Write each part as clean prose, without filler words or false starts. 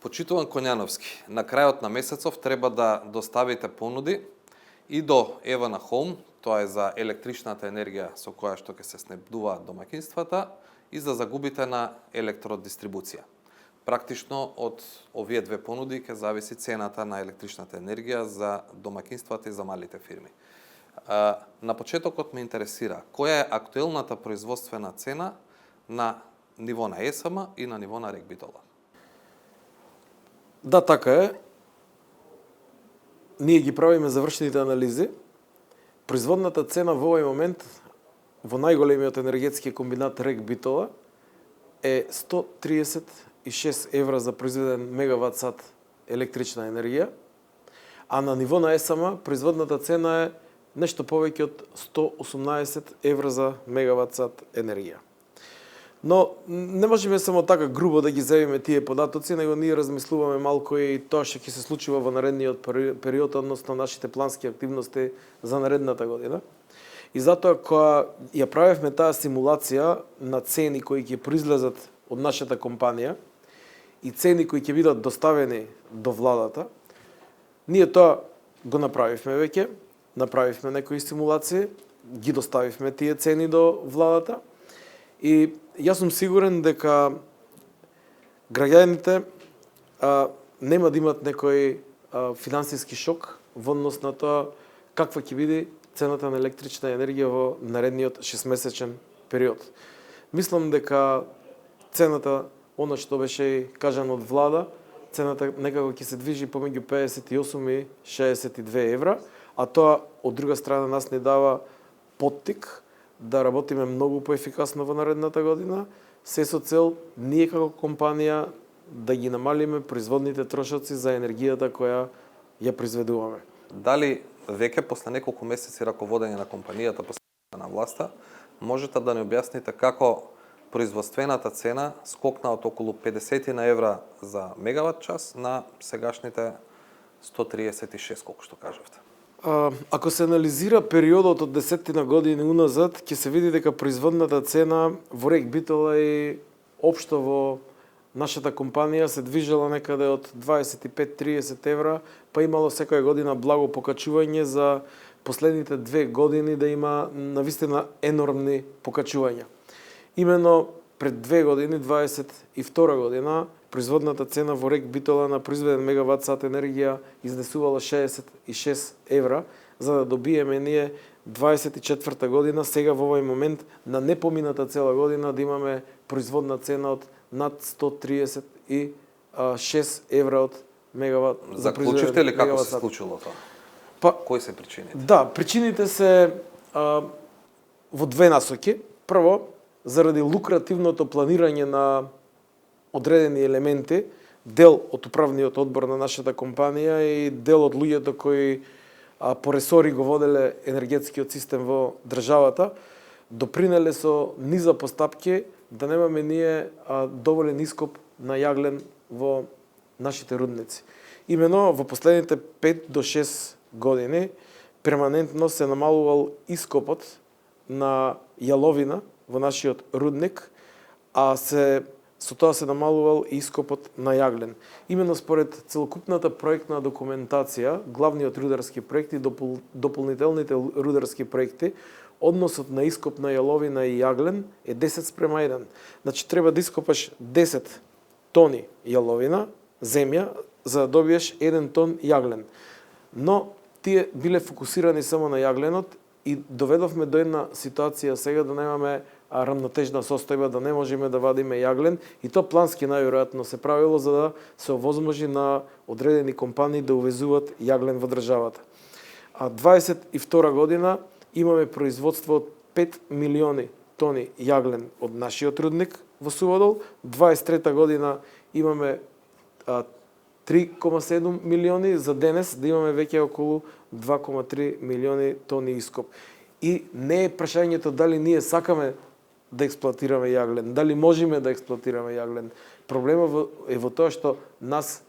Почитуван Коњановски, на крајот на месецов треба да доставите понуди и до Евана Home, тоа е за електричната енергија со која што ќе се снабдуваат домаќинствата, и за загубите на електродистрибуција. Практично од овие две понуди ќе зависи цената на електричната енергија за домаќинствата и за малите фирми. На почетокот ме интересира која е актуелната производствена цена на ниво на ЕСМ и на ниво на РЕК Битола. Да, така е. Ние ги правиме завршените анализи. Производната цена во овој момент во најголемиот енергетски комбинат РЕК Битола е 136 евра за произведен мегават сат електрична енергија, а на ниво на ЕСМ производната цена е нешто повеќе од 118 евра за мегават сат енергија. Но не можеме само така грубо да ги земеме тие податоци, него ние размислуваме малку и тоа што ќе се случува во наредниот период, односно нашите плански активности за наредната година. И затоа кога ја правевме таа симулација на цени кои ќе произлезат од нашата компанија и цени кои ќе бидат доставени до владата, ние тоа го направивме веќе, направивме некои симулации, ги доставивме тие цени до владата и јас сум сигурен дека граѓаните нема да имат некој финансиски шок во однос на тоа каква ќе биде цената на електрична енергија во наредниот 6-месечен период. Мислам дека цената, она што беше кажано од влада, цената некако ќе се движи помеѓу 58 и 62 евра, а тоа од друга страна нас не дава поттик да работиме многу поефикасно во наредната година, се со цел ние како компанија да ги намалиме производните трошоци за енергијата која ја произведуваме. Дали веќе после неколку месеци раководење на компанијата на власта, можете да ни објасните како производствената цена скокна од околу 50 на евра за мегават час на сегашните 136, колку што кажавте? Ако се анализира периодот од 10 години уназад, ќе се види дека производната цена во РЕК Битола и општо во нашата компанија се движела некаде од 25-30 евра, па имало секоја година благо покачување за последните 2 години да има навистина енормни покачувања. Имено пред 2 години, 22 година, производната цена во РЕК Битола на произведен мегават сат енергија изнесувала 66 евра, за да добиеме ние 24 година, сега во овој момент на непомината цела година да имаме производна цена од над 136 евра од мегават. Заклучивте ли како се случило тоа? Кои се причините? Да, причините се во две насоки. Прво, заради лукративното планирање на одредени елементи, дел од управниот одбор на нашата компанија и дел од луѓето кои по ресори го воделе енергетскиот систем во државата, допринеле со низа постапки да немаме ние доволен ископ на јаглен во нашите рудници. Имено во последните 5 до 6 години перманентно се намалувал ископот на јаловина во нашиот рудник, а со тоа се намалувал и ископот на јаглен. Имено според целокупната проектна документација, главниот рударски проект и дополнителните рударски проекти, односот на ископ на јаловина и јаглен е 10:1. Значи треба да ископаш 10 тони јаловина, земја, за да добиеш 1 тон јаглен. Но тие биле фокусирани само на јагленот и доведовме до една ситуација сега да немаме рамнотежна состојба, да не можеме да вадиме јаглен и то плански најверојатно се правило за да се овозможи на одредени компании да увезуваат јаглен во државата. А 22 година имаме производство од 5 милиони тони јаглен од нашиот рудник во Суводол, 23 година имаме 3,7 милиони, за денес да имаме веќе околу 2,3 милиони тони ископ. И не е прашањето дали ние сакаме да експлоатираме јаглен, дали можеме да експлоатираме јаглен. Проблемот е во тоа што нас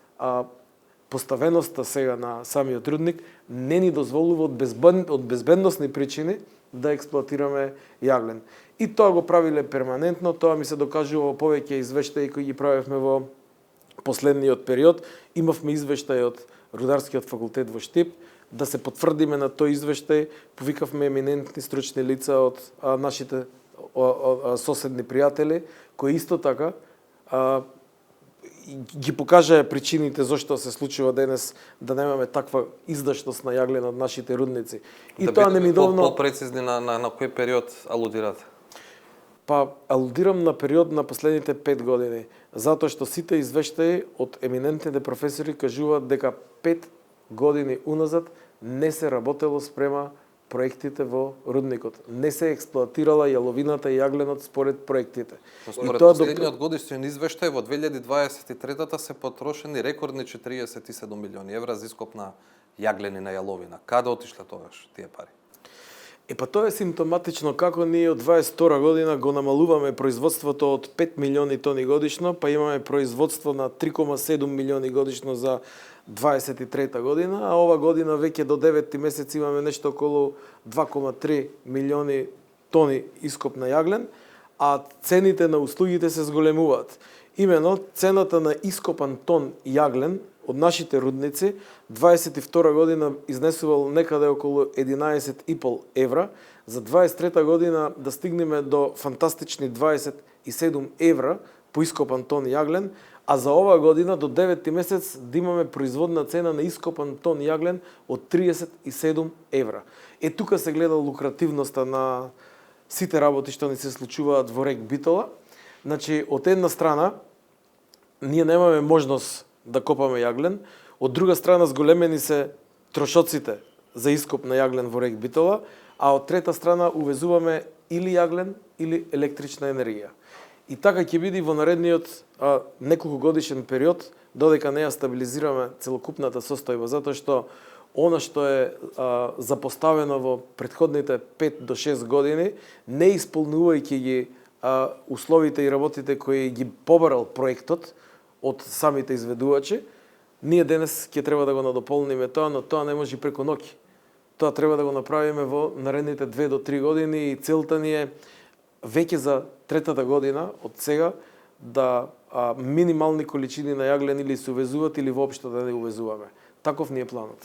поставеноста сега на самиот рудник не ни дозволува од безбедносни причини да експлоатираме јаглен. И тоа го правиле перманентно, тоа ми се докажува во повеќе извештаи кои ги правевме во последниот период. Имавме извештај од Рударскиот факултет во Штип, да се потврдиме на тој извештај, повикавме еминентни стручни лица од нашите соседни пријатели, кои исто така ги покажаа причините зошто се случува денес да немаме таква издашност на јаглен од нашите рудници. И тоа немидовно по-прецизни на кој период алудирате? Па алудирам на период на последните 5 години, затоа што сите извештаи од еминентните професори кажуваат дека 5 години уназад не се работело спрема проектите во рудникот. Не се експлоатирала јаловината и јагленот според проектите. Според последниот годишен извештај во 2023 се потрошени рекордни 47 милиони евра за ископ на јаглени на јаловина. Каде отишле тогаш тие пари? Па тоа е симптоматично како ние од 22 година го намалуваме производството од 5 милиони тони годишно, па имаме производство на 3,7 милиони годишно за 23 година, а ова година веќе до 9 месец имаме нешто околу 2,3 милиони тони ископ на јаглен, а цените на услугите се зголемуваат. Имено цената на ископан тон јаглен од нашите рудници 22 година изнесувал некаде околу 11,5 евра, за 23 година да стигнеме до фантастични 27 евра по ископан тон јаглен, а за ова година до 9 месец да имаме производна цена на ископан тон јаглен од 37 евра. Тука се гледа лукративноста на сите работи што ни се случуваат во рек Битола. Значи, од една страна, ние немаме можност да копаме јаглен, од друга страна зголемени се трошоците за ископ на јаглен во рек Битола, а од трета страна увезуваме или јаглен или електрична енергија. И така ќе биде во наредниот неколку годишен период, додека не ја стабилизираме целокупната состојба, затоа што она што е запоставено во претходните 5 до 6 години, не исполнувајќи ги условите и работите кои ги побарал проектот од самите изведувачи, ние денес ќе треба да го надополниме тоа, но тоа не може преку ноќ. Тоа треба да го направиме во наредните 2 до 3 години и целта ни е веќе за третата година од сега да минимални количини на јаглен или се увезуваат или воопшто да не увезуваме. Таков ни е планот.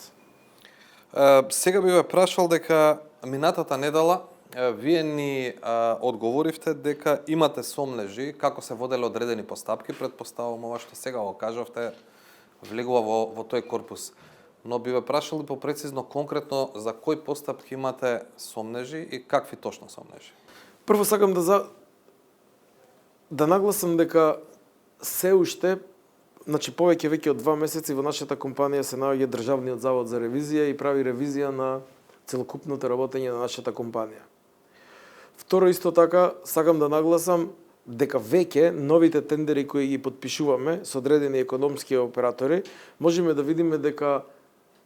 Сега би ве прашал дека минатата недела вие ни одговоривте дека имате сомнежи како се воделе одредени постапки, предпоставувам ова што сега го кажавте влегува во тој корпус. Но би ве прашал попрецизно конкретно за кои постапки имате сомнежи и какви точно сомнежи? Прво сакам да нагласам дека се уште, значи повеќе веќе од 2 месеци во нашата компанија се наоѓа Државниот завод за ревизија и прави ревизија на целокупното работење на нашата компанија. Второ, исто така, сакам да нагласам дека веќе новите тендери кои ги подпишуваме со одредени економски оператори, можеме да видиме дека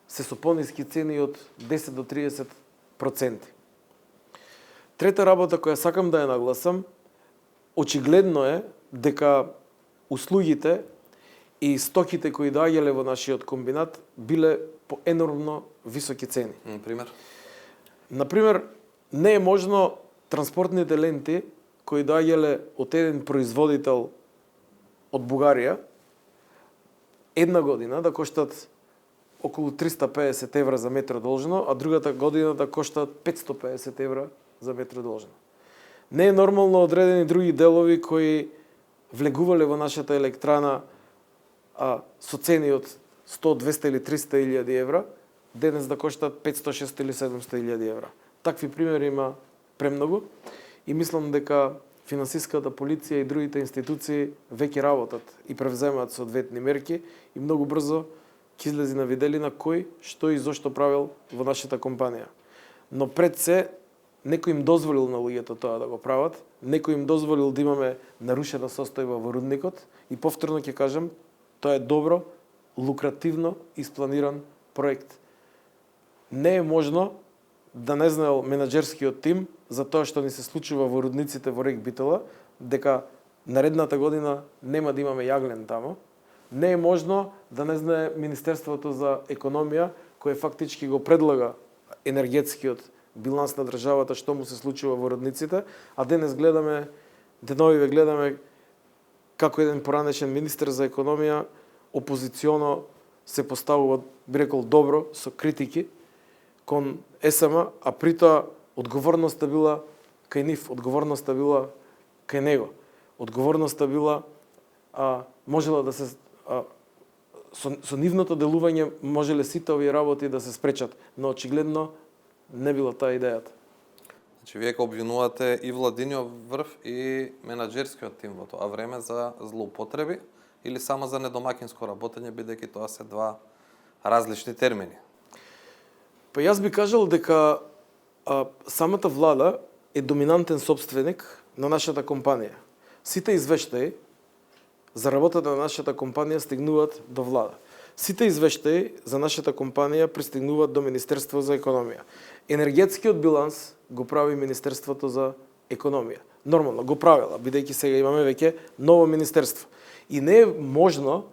се со пониски цени од 10 до 30%. Трета работа која сакам да ја нагласам, очигледно е дека услугите и стоките кои доаѓале во нашиот комбинат биле по енормно високи цени. Например, не е можно транспортните ленти кои доаѓале од еден производител од Бугарија една година да коштат околу 350 евра за метро должно, а другата година да коштат 550 евра за метро должно. Не е нормално одредени други делови кои влегувале во нашата електрана со цени од 100, 200 или 300 илјади евра, денес да коштат 500, 600 или 700 илјади евра. Такви примери има премногу и мислам дека финансиската полиција и другите институции веќе работат и превземаат соодветни мерки и многу брзо ќе излези на виделина кој, што и зошто правил во нашата компанија. Но пред се, некој им дозволил на луѓето тоа да го прават, некој им дозволил да имаме нарушена состојба во рудникот и повторно ќе кажам, тоа е добро, лукративно испланиран проект. Не е можно да не знаел менаџерскиот тим за тоа што ни се случува во рудниците во рек Битола, дека наредната година нема да имаме јаглен тамо. Не е можно да не знае Министерството за економија, кое фактички го предлага енергетскиот биланс на државата што му се случува во рудниците, а денес гледаме, деновиве гледаме како еден поранешен министер за економија, опозиционо се поставува, би рекол, добро, со критики кон СМ, а при тоа одговорноста била кај нив, одговорноста била кај него. Одговорноста била можела да се со нивното делување можеле сите овие работи да се спречат, но очигледно не била таа идејата. Значи, вие обвинувате и владиниот врв и менаџерскиот тим во тоа време за злоупотреби или само за недомакинско работење, бидејќи тоа се два различни термини? Па јас би кажал дека самата влада е доминантен собственик на нашата компанија. Сите извештаи за работата на нашата компанија стигнуваат до влада. Сите извештаи за нашата компанија пристигнуваат до Министерство за економија. Енергетскиот биланс го прави Министерството за економија. Нормално го правела, бидејќи сега имаме веќе ново министерство. И не е можно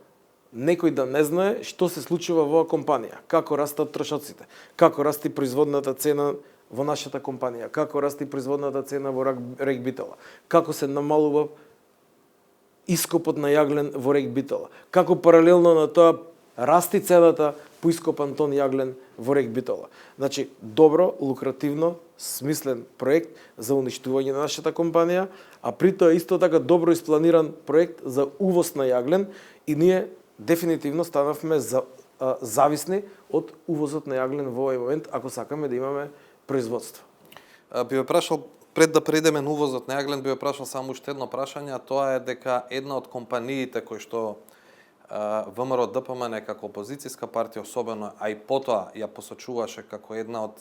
некој да не знае што се случува во компанија, како растат трошоците, како расти производната цена во нашата компанија, како расти производната цена во РЕК Битола, како се намалува ископот на јаглен во РЕК Битола, како паралелно на тоа расти цената по ископан тон јаглен во РЕК Битола. Значи, добро, лукративно, смислен проект за уништување на нашата компанија, а при тоа исто така добро испланиран проект за увоз на јаглен и ние дефинитивно станавме зависни од увозот на јаглен во овој момент, ако сакаме да имаме производство. Би ве прашал, пред да преидеме на увозот на јаглен, би ве прашал само уште едно прашање, а тоа е дека една од компаниите кои што ВМРО ДПМН како опозицијска партија особено, а и потоа ја посочуваше како една од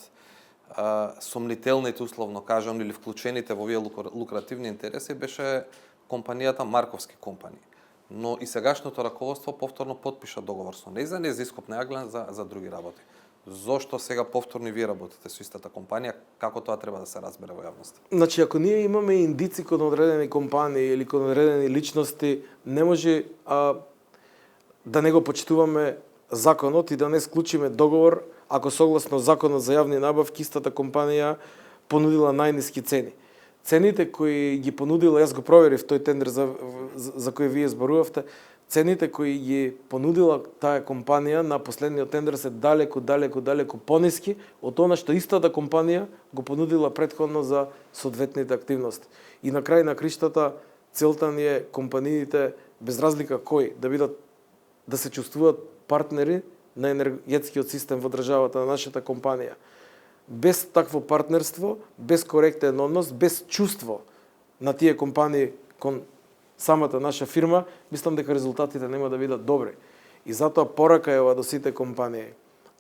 сомнителните, условно кажам, или вклучените во овие лукративни интереси, беше компанијата Марковски компании. Но и сегашното раководство повторно потпиша договор со неј за ископ на јаглен за други работи. Зошто сега повторно вие работите со истата компанија? Како тоа треба да се разбере во јавноста? Значи, ако ние имаме индици кон одредени компании или кон одредени личности, не може да не го почитуваме законот и да не склучиме договор ако согласно законот за јавни набавки истата компанија понудила најниски цени. Цените кои ги понудила, јас го проверив тој тендер за кој вие зборувавте, цените кои ги понудила таа компанија на последниот тендер се далеку пониски од она што истата компанија го понудила претходно за соодветните активности. И на крај на криштата целта ни е компаниите без разлика кој да се чувствуваат партнери на енергетскиот систем во државата на нашата компанија. Без такво партнерство, без коректен однос, без чувство на тие компании кон самата наша фирма, мислам дека резултатите нема да бидат добри. И затоа порака е ова до сите компании.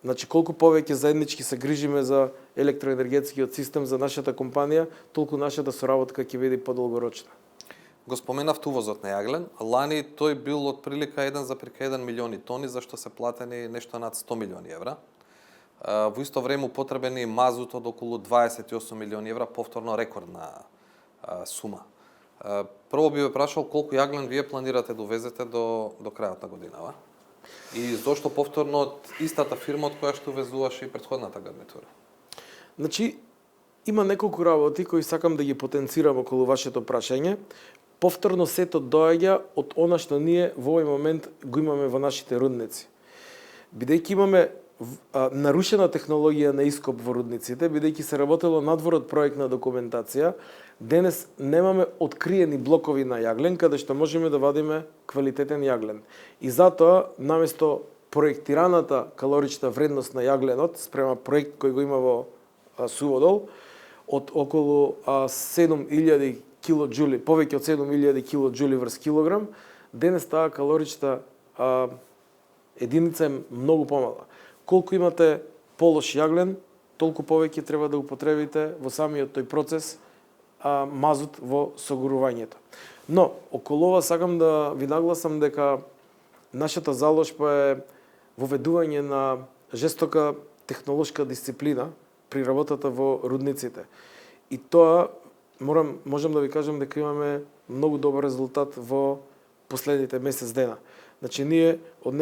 Значи, колку повеќе заеднички се грижиме за електроенергетскиот систем за нашата компанија, толку нашата соработка ќе биде подолгорочна. Го споменавте увозот на јаглен. Лани тој бил од прилика 1,1 милиони тони, за што се платени нешто над 100 милиони евра. Во исто време употребени мазут од околу 28 милиони евра, повторно рекордна сума. Прво би ве прашал колку јаглен вие планирате да увезете до крајот на годинава? И зошто повторно од истата фирма од која што увезуваше и претходната гарнитура? Значи, има неколку работи кои сакам да ги потенцирам околу вашето прашање. Повторно сето доаѓа од она што ние во овој момент го имаме во нашите рудници. Бидејќи имаме нарушена технологија на ископ во рудниците, бидејќи се работело надвор од проектна документација, денес немаме откриени блокови на јаглен, каде што можеме да вадиме квалитетен јаглен. И затоа, наместо проектираната калорична вредност на јагленот, спрема проект кој го има во Суводол, од околу 7000 килоџули, повеќе од 7000 килоџули врз килограм, денес таа калорична единица е многу помала. Колку имате полош јаглен, толку повеќе треба да употребите во самиот тој процес мазут во согорувањето. Но, околу ова сакам да ви нагласам дека нашата заложба е воведување на жестока технолошка дисциплина при работата во рудниците. И тоа можам да ви кажам дека имаме многу добар резултат во последните месец дена. Значи, ние од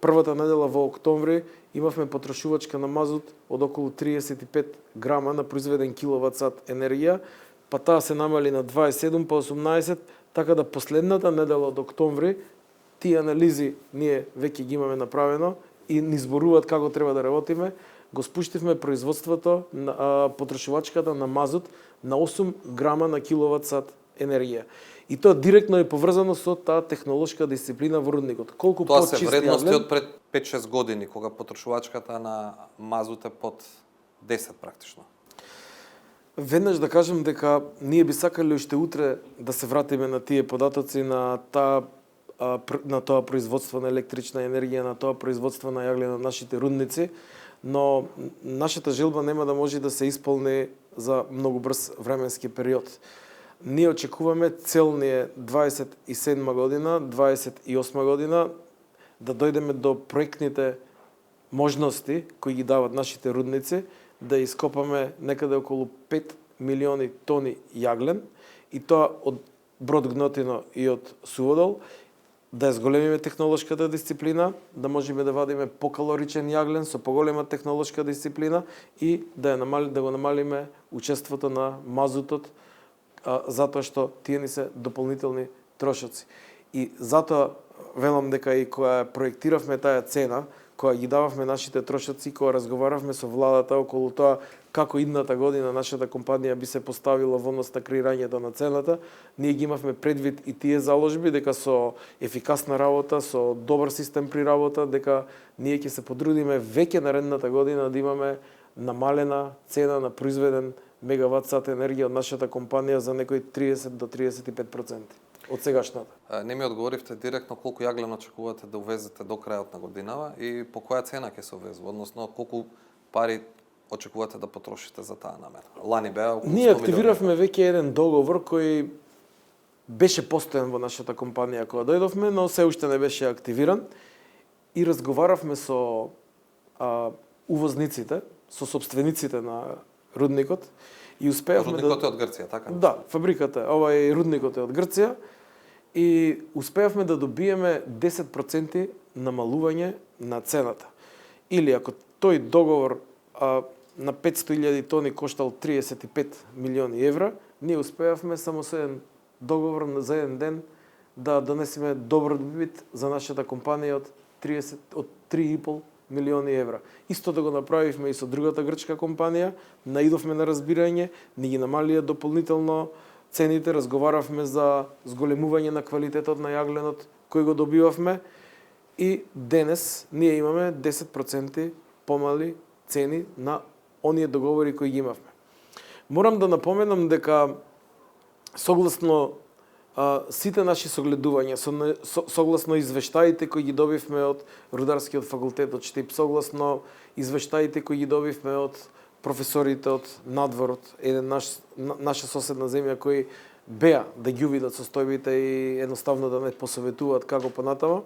првата недела во октомври имавме потрошувачка на мазут од околу 35 грама на произведен киловат-сат енергија, па таа се намали на 27, па 18, Така да последната недела од октомври тие анализи ние веќе ги имаме направено и ни зборуваат како треба да работиме. Го спуштивме производството на потрошувачката на мазут на 8 грама на киловат сат енергија. И тоа директно е поврзано со таа технолошка дисциплина во рудникот. Колку Тоа се почист вредности јаглен, од пред 5-6 години, кога потрошувачката на мазут е под 10 практично. веднаш да кажем дека ние би сакале уште утре да се вратиме на тие податоци на тоа производство на електрична енергија, на тоа производство на јаглен на нашите рудници, но нашата желба нема да може да се исполни за многу брз временски период. Ние очекуваме цел ни е 27 година, 28 година да дојдеме до проектните можности кои ги дават нашите рудници, да ископаме некаде околу 5 милиони тони јаглен и тоа од брод гнотино и од суводол, да ја зголемиме технолошката дисциплина, да можеме да вадиме покалоричен јаглен со поголема технолошка дисциплина и да го намалиме учеството на мазутот, затоа што тие ни се дополнителни трошоци. И затоа велам дека и кога проектиравме таа цена, кога ги дававме нашите трошоци, кога разговаравме со владата околу тоа како идната година нашата компанија би се поставила во однос на креирањето на цената, ние ги имавме предвид и тие заложби дека со ефикасна работа, со добар систем при работа, дека ние ќе се потрудиме веќе наредната година да имаме намалена цена на произведен мегават сат енергија од нашата компанија за некои 30 до 35% од сегашната. Не ми одговоривте директно колку јаглен очекувате да увезете до крајот на годинава и по која цена ќе се увезува, односно колку пари очекувате да потрошите за таа намера. Лани беа околу 100 Ние активиравме веќе еден договор кој беше постојан во нашата компанија кога дојдовме, но се уште не беше активиран и разговаравме со увозниците, со собствениците на рудникот и успеавме Рудникот е од Грција, така? Да, фабриката, рудникот е од Грција и успеавме да добиеме 10% намалување на цената. Или ако тој договор на 500.000 тони коштал 35 милиони евра, ние успеавме само со еден договор за еден ден да донесеме добар добит за нашата компанија од 3,5 милиони евра. Исто да го направивме и со другата грчка компанија, наидовме на разбирање, ни ги намалија дополнително цените, разговаравме за зголемување на квалитетот на јагленот кој го добивавме и денес ние имаме 10% помали цени на оние договори кои ги имавме. Морам да напоменам дека согласно сите наши согледувања, согласно извештаите кои ги добивме од Рударскиот факултет од Штип, согласно извештаите кои ги добивме од професорите од надворот, еден наша соседна земја кои беа да ги увидат состојбите и едноставно да не посоветуваат како понатамо,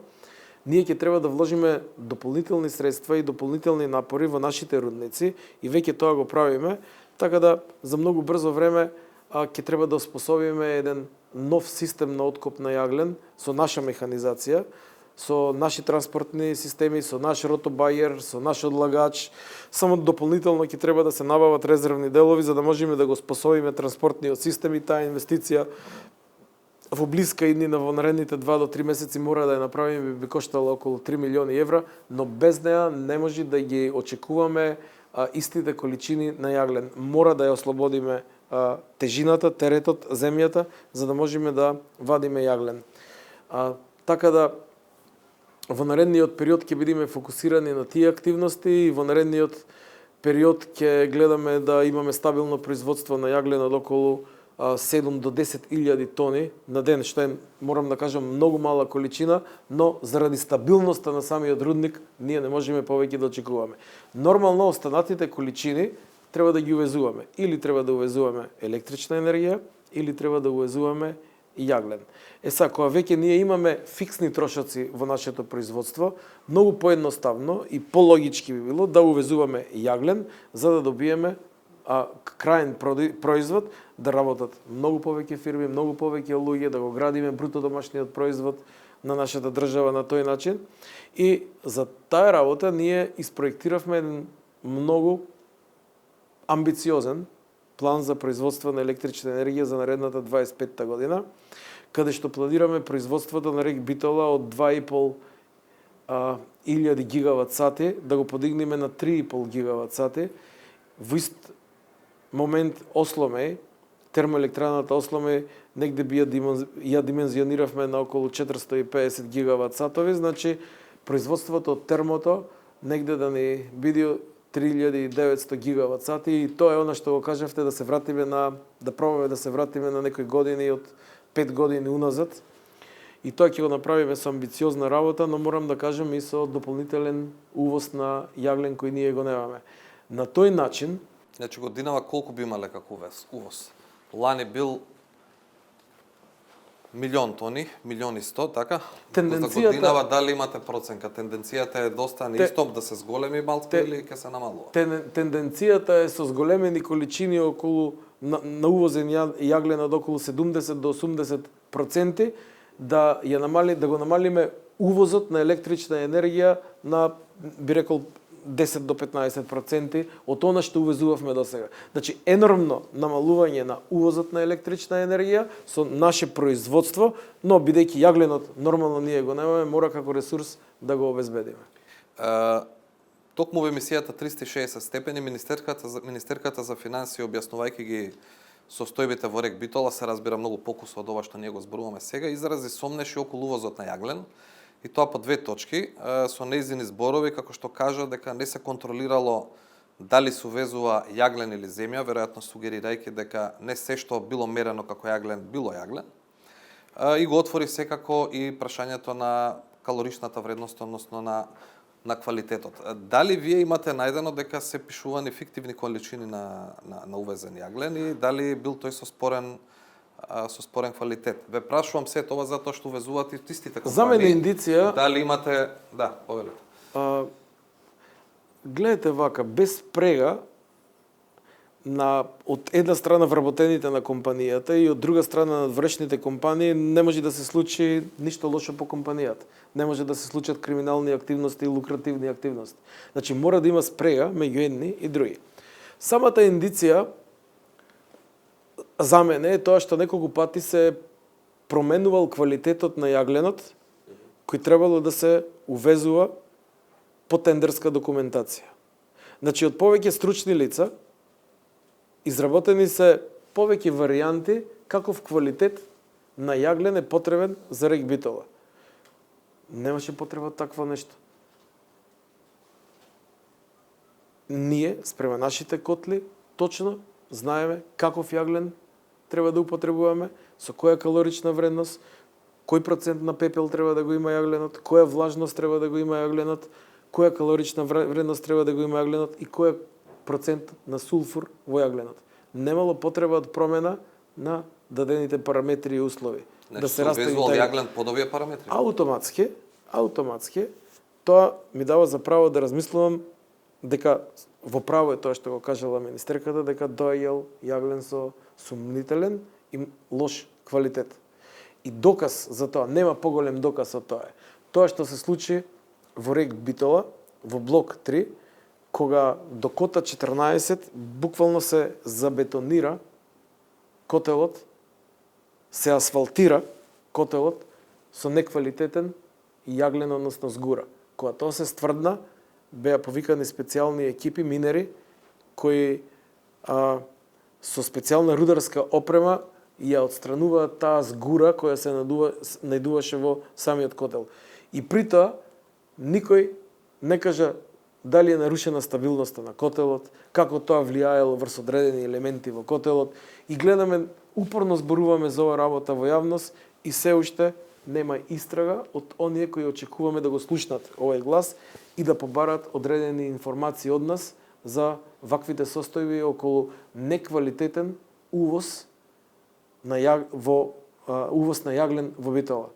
ние ќе треба да вложиме дополнителни средства и дополнителни напори во нашите рудници и веќе тоа го правиме, така да за многу брзо време ќе треба да способиме еден нов систем на откоп на јаглен со наша механизација, со наши транспортни системи, со наш ротобајер, со наш одлагач. Само дополнително ќе треба да се набават резервни делови за да можеме да го способиме транспортниот систем и таа инвестиција во блиска идни во наредните 2 до 3 месеци мора да ја направиме, би коштала околу 3 милиони евра, но без неа не може да ги очекуваме истите количини на јаглен. Мора да ја ослободиме тежината, теретот, земјата, за да можеме да вадиме јаглен. Така да во наредниот период ќе бидеме фокусирани на тие активности и во наредниот период ќе гледаме да имаме стабилно производство на јаглен од околу 7 до 10.000 тони на ден, што е, морам да кажам, многу мала количина, но заради стабилноста на самиот рудник ние не можеме повеќе да очекуваме. Нормално останатите количини треба да ги увезуваме. Или треба да увезуваме електрична енергија, или треба да увезуваме јаглен. Кога веќе ние имаме фиксни трошоци во нашето производство, многу поедноставно и пологички би било да увезуваме јаглен за да добиеме крајен производ, да работат многу повеќе фирми, многу повеќе луѓе, да го градиме бруто домашниот производ на нашата држава на тој начин. И за таа работа ние испроектиравме еден многу амбициозен план за производство на електрична енергија за наредната 25-та година, каде што планираме производството на РЕК Битола од 2,5 илјади гигават сати да го подигнеме на 3,5 гигават сати. Во ист момент Осломеј, термоелектраната Осломеј, негде ја димензиониравме на околу 450 гигават сатови, значи производството од термото негде да ни биде 3900 гигават сати, и тоа е она што го кажавте, да се вратиме да пробаме да се вратиме на некои години од 5 години уназад. И тоа ќе го направиме со амбициозна работа, но морам да кажам и со дополнителен увоз на јаглен кој ние го немаме. На тој начин, Значи годинава колку би имале како увоз? Лани бил 1.000.000 тони, 1.100.000, така? За годинава дали имате проценка? Тенденцијата е доста неисто да се зголеми малку или ќе се намалува? Тенденцијата е со зголемени количини околу на увозен јаглен од околу 70 до 80% да го намалиме увозот на електрична енергија на, би рекол, 10 до 15% од она што увезувавме до сега. Значи, енормно намалување на увозот на електрична енергија со наше производство, но бидејќи јагленот нормално ние го немаме, мора како ресурс да го обезбедиме. Токму во емисијата 360 степени, Министерката за финансии, објаснувајќи ги состојбите во РЕК Битола, се разбира многу покусо од ова што ние го зборуваме сега, изрази сомнеши околу увозот на јаглен, и тоа по две точки, со нејзини зборови, како што кажа дека не се контролирало дали се увезува јаглен или земја, веројатно сугерирајќи дека не се што било мерено како јаглен, било јаглен. И го отвори секако и прашањето на калоричната вредност, односно на квалитетот. Дали вие имате најдено дека се пишувани фиктивни количини на увезен јаглен и дали бил тој со спорен квалитет? Ве прашувам се тоа затоа што увезуваат и истите компании. За мене индиција... Дали имате... Да, повелете. Гледате вака, без прега, од една страна вработените на компанијата и од друга страна вршните компании, не може да се случи ништо лошо по компанијата. Не може да се случат криминални активности и лукративни активности. Значи, мора да има спрега меѓу едни и други. Самата индиција за мене е тоа што неколку пати се променувал квалитетот на јагленот, кој требало да се увезува по тендерска документација. Значи, од повеќе стручни лица, изработени се повеќе варијанти каков квалитет на јаглен е потребен за РЕК Битола. Немаше потреба такво нешто. Ние, спрема нашите котли, точно знаеме каков јаглен треба да употребуваме, со која калорична вредност, кој процент на пепел треба да го има јагленот, која влажност треба да го има јагленот, која калорична вредност треба да го има јагленот и кој процент на сулфур во јагленот. Немало потреба од промена на дадените параметри и услови. Значи, да се растави јаглен под овие параметри? Автоматски, тоа ми дава за право да размислувам дека во право е тоа што го кажала министерката, дека доаѓал јаглен со сумнителен и лош квалитет. И доказ за тоа, нема поголем доказ од тоа. Тоа што се случи во РЕК Битола, во блок 3, кога до кота 14 буквално се забетонира котелот, се асфалтира котелот со неквалитетен јаглен, односно згура. Кога тоа се стврдна, беа повикани специјални екипи, минери, кои со специјална рударска опрема ја отстрануваат таа згура која се најдуваше во самиот котел. И при тоа, никој не кажа дали е нарушена стабилноста на котелот, како тоа влијаело врз одредени елементи во котелот. И гледаме, упорно зборуваме за ова работа во јавност и се уште нема истрага од оние кои очекуваме да го слушнат овој глас и да побарат одредени информации од нас за ваквите состојби околу неквалитетен увоз на јаглен во Битола.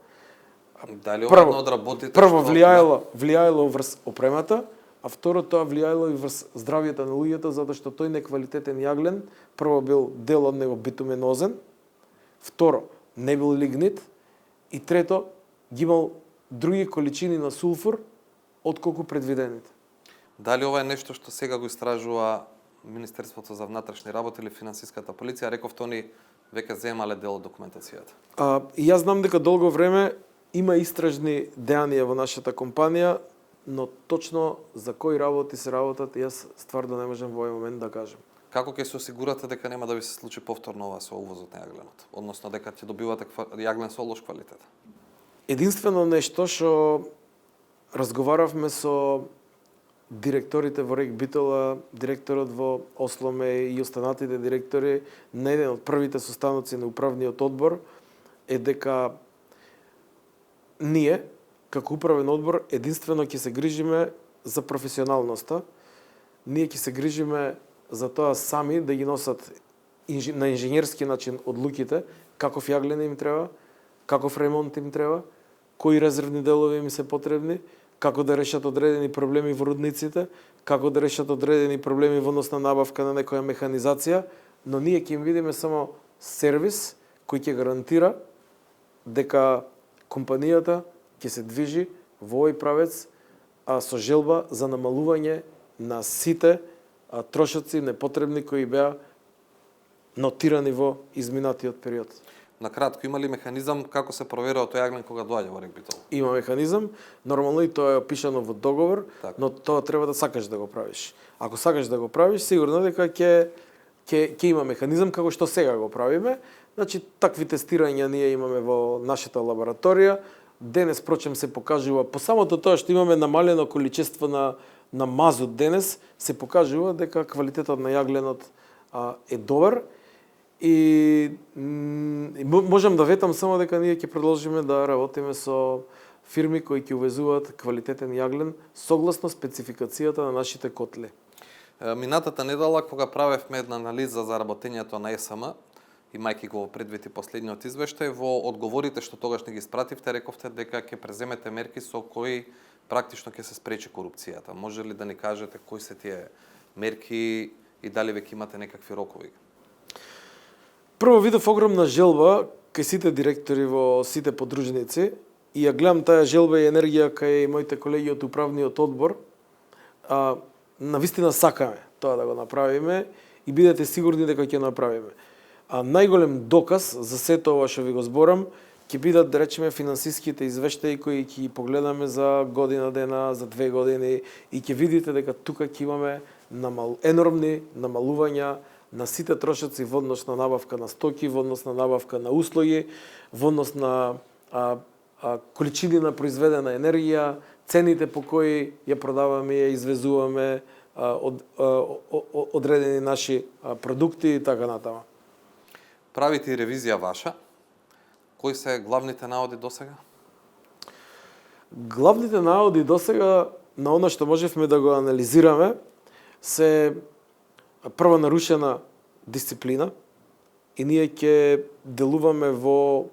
Дали ова одработите? Прво влијаело врз опремата, а второ тоа влијаело и врз здравјето на луѓето, затоа што тој неквалитетен јаглен, прво бил дел од него битуменозен, второ не бил лигнит и трето ги имал други количини на сулфур отколку предвидените. Дали ова е нешто што сега го истражува Министерството за внатрешни работи или финансиската полиција, рековте они веќе земале дел од документацијата. И јас знам дека долго време има истражни дејанија во нашата компанија, но точно за кои работи се работат, јас стварно не можам во овој момент да кажам. Како ќе се осигурате дека нема да ви се случи повторно ова со увозот на јагленот? Односно дека ќе добивате јаглен со лош квалитет? Единствено нешто што разговаравме со директорите во РЕК Битола, директорот во Осломе и останатите директори на еден од првите состаноци на управниот одбор е дека ние, како управен одбор, единствено ќе се грижиме за професионалноста. Ние ќе се грижиме за тоа сами да ги носат на инженерски начин одлуките, каков јаглен им треба, каков ремонт им треба, кои резервни делови им се потребни, како да решат одредени проблеми во рудниците, како да решат одредени проблеми во однос на набавка на некоја механизација, но ние ќе им видиме само сервис кој ќе гарантира дека компанијата ќе се движи во овој правец со желба за намалување на сите трошоци непотребни кои беа нотирани во изминатиот период. На кратко, има ли механизам како се проверува тој јаглен кога доаѓа во РЕК Битола? Има механизам, нормално и тоа е опишано во договор, но тоа треба да сакаш да го правиш. Ако сакаш да го правиш, сигурно дека ќе има механизам како што сега го правиме. Значи, такви тестирања ние имаме во нашата лабораторија. Денес, прочем, се покажува, по самото тоа што имаме намалено количество на мазут денес, се покажува дека квалитетот на јагленот е добар. И можам да ветам само дека ние ќе продолжиме да работиме со фирми кои ќе увезуваат квалитетен јаглен согласно спецификацијата на нашите котли. Минатата недела, кога правевме една анализа за работењето на ЕСМ, имајќи го предвид и последниот извештај, во одговорите што тогаш не ги испративте, рековте дека ќе преземете мерки со кои практично ќе се спречи корупцијата. Може ли да ни кажете кои се тие мерки и дали веќе имате некакви рокови? Прво видов огромна желба кај сите директори во сите подружници и ја гледам таа желба и енергија кај моите колеги од управниот одбор. Навистина сакаме тоа да го направиме и бидете сигурни дека ќе направиме. Најголем доказ за сето ова што ви го зборам ќе бидат, да речеме, финансиските извештаи кои ќе ги погледаме за година дена, за 2 години и ќе видите дека тука ќе имаме енормни намалувања на сите трошоци во однос на набавка на стоки, во однос на набавка на услуги, во однос на количини на произведена енергија, цените по кои ја продаваме и ја извезуваме одредени наши продукти и така натаму. Правите и ревизија ваша. Кои се главните наоди досега? Главните наоди досега на она што можевме да го анализираме се прва нарушена дисциплина и ние ќе делуваме во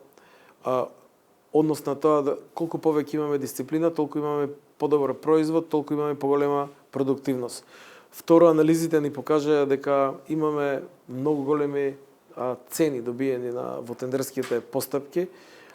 однос на тоа колку повеќе имаме дисциплина, толку имаме подобар производ, толку имаме поголема продуктивност. Второ, анализите ни покажаа дека имаме многу големи цени добиени во тендерските постапки,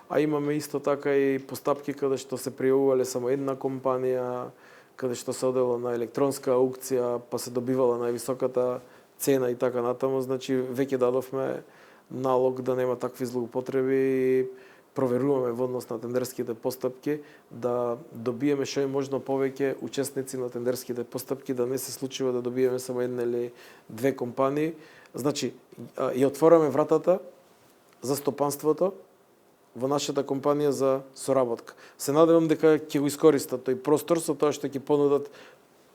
а имаме исто така и постапки каде што се пријавувале само една компанија, каде што се одело на електронска аукција, па се добивала највисоката цена и така натаму. Значи, веќе дадовме налог да нема такви злоупотреби и проверуваме во однос на тендерските постапки да добиеме што е можно повеќе учесници на тендерските постапки, да не се случува да добиеме само една или 2 компании. Значи, ја отвораме вратата за стопанството во нашата компанија за соработка. Се надевам дека ќе го искористат тој простор со тоа што ќе понудат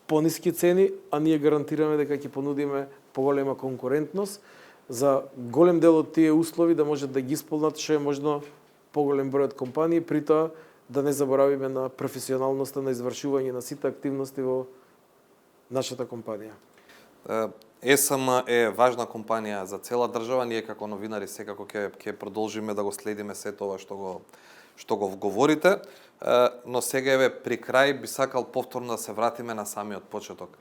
пониски цени, а ние гарантираме дека ќе понудиме поголема конкурентност за голем дел од тие услови да можат да ги исполнат што е можно поголем број од компании, при тоа да не заборавиме на професионалноста на извршување на сите активности во нашата компанија. ЕСМ е важна компанија за цела држава, ние како новинари секако ќе продолжиме да го следиме сето ова што го говорите, но сега еве при крај би сакал повторно да се вратиме на самиот почеток.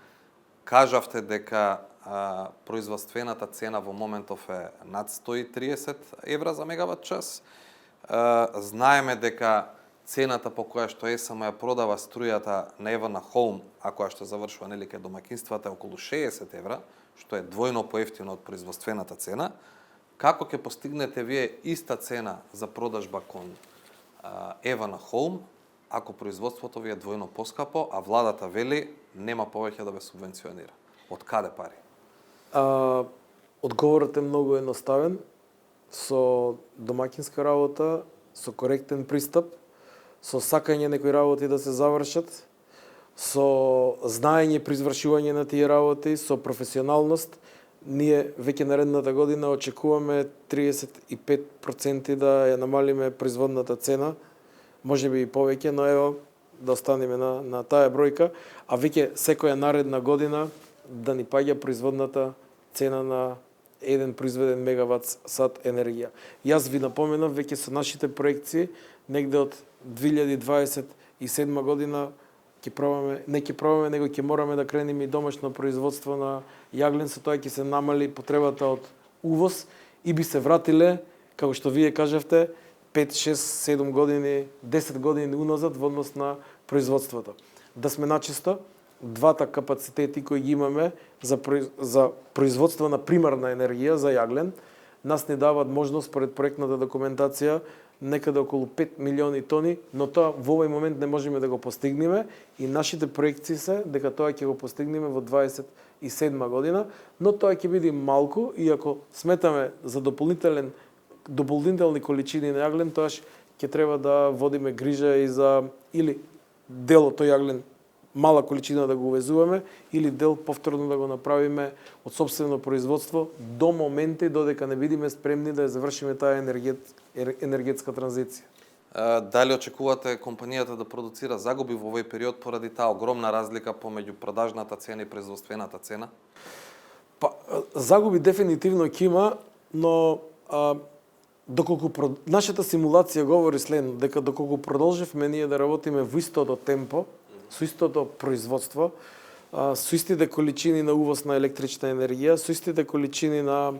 Кажавте дека производствената цена во моментов е над 130 евра за мегават час. Знаеме дека цената по која што ЕСМ ја продава струјата на Ева на Хоум, а која што завршува нели кај домаќинствата е околу 60 евра, што е двојно поевтино од производствената цена, како ќе постигнете вие иста цена за продажба кон Ева на Хоум, ако производството ви е двојно поскапо, а владата вели нема повеќе да ве субвенционира? Од каде пари? Одговорот е многу едноставен. Со домаќинска работа, со коректен пристап, со сакање некои работи да се завршат, со знаење при извршување на тие работи, со професионалност, ние веќе наредната година очекуваме 35% да ја намалиме производната цена, можеби и повеќе, но ево да останеме на таа бројка, а веќе секоја наредна година да ни паѓа производната цена на еден произведен мегават сат енергија. Јас ви напоменав веќе со нашите проекции негде од 2027 година не ќе пробаме, него ќе мораме да кренеме и домашно производство на јаглен, со тоа ќе се намали потребата од увоз и би се вратиле, како што вие кажавте, 5, 6, 7 години, 10 години уназад во однос на производството. Да сме начисто, двата капацитети кои ги имаме за производство на примарна енергија за јаглен, нас не дават можност според проектната документација некаде околу 5 милиони тони, но тоа во овој момент не можеме да го постигнеме и нашите проекции се дека тоа ќе го постигнеме во 27 година, но тоа ќе биде малку и ако сметаме за дополнителни количини на јаглен, тоаш ќе треба да водиме грижа и за или дел од тој јаглен мала количина да го увезуваме или дел повторно да го направиме од сопствено производство до моменти додека не бидеме спремни да ја завршиме таа енергетска транзиција. Дали очекувате компанијата да продуцира загуби во овој период поради таа огромна разлика помеѓу продажната цена и производствената цена? Загуби дефинитивно ќе има, но доколку нашата симулација говори следно, дека доколку продолжевме ние да работиме во истото темпо, со истото производство, со истите количини на увоз на електрична енергија, со истите количини на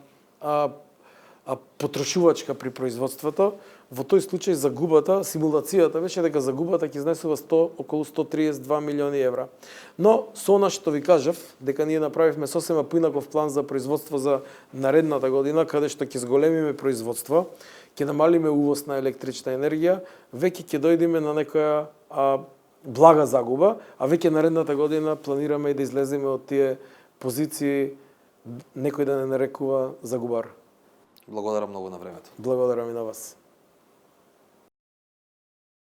потрошувачка при производството, во тој случај загубата, симулацијата беше дека загубата ќе изнесува околу 132 милиони евра. Но со она што ви кажав, дека ние направивме сосема поинаков план за производство за наредната година, каде што ќе зголемиме производство, ќе намалиме увоз на електрична енергија, веќе ќе дојдеме на некоја блага загуба, а веќе наредната година планираме и да излеземе од тие позиции, некој да не нарекува загубар. Благодарам многу на времето. Благодарам и на вас.